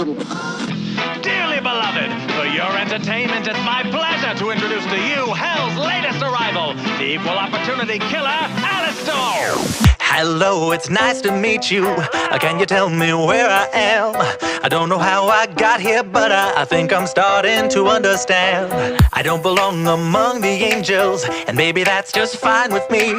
Dearly beloved, for your entertainment, it's my pleasure to introduce to you Hell's latest arrival, the equal opportunity killer, Alistar! Hello, it's nice to meet you. Can you tell me where I am? I don't know how I got here, but I think I'm starting to understand. I don't belong among the angels, and maybe that's just fine with me.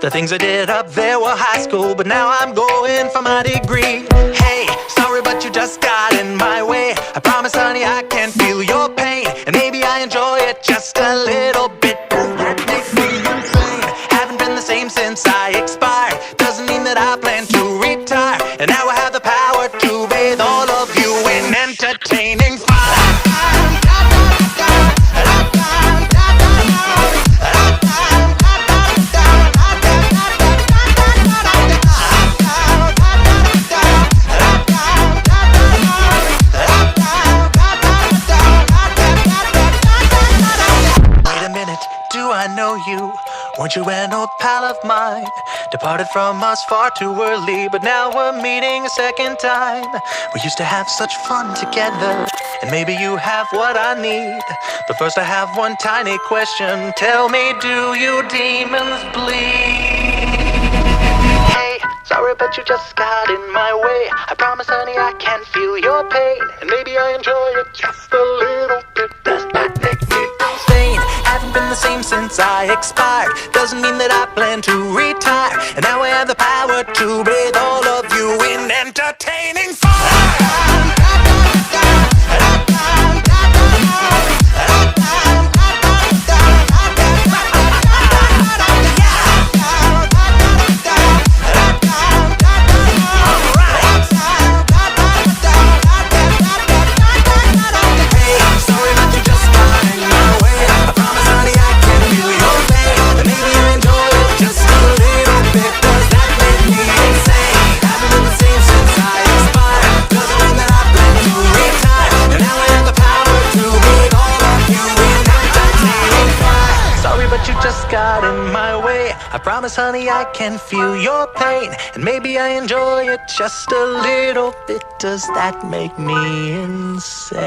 The things I did up there were high school, but now I'm going for my degree. Hey, sorry, but you just got in my way. I promise, honey, I can feel your pain, and maybe I enjoy it just a little bit. That makes me insane. Haven't been the same since I expired. Doesn't mean that I plan to retire, and now I have the power to bathe all of you in entertaining fire. Wait a minute, do I know you? Weren't you an old pal of mine? Departed from us far too early, but now we're meeting a second time. We used to have such fun together, and maybe you have what I need. But first I have one tiny question. Tell me, do you demons bleed? Hey, sorry, but you just got in my way. I promise, honey, I can feel your pain, and maybe I enjoy it just a little bit. Does that make me insane? Haven't been the same since I expired. Doesn't mean that I plan to retire, and now I have the power to bathe all of you in entertaining fire. Got in my way. I promise, honey, I can feel your pain, and maybe I enjoy it just a little bit. Does that make me insane?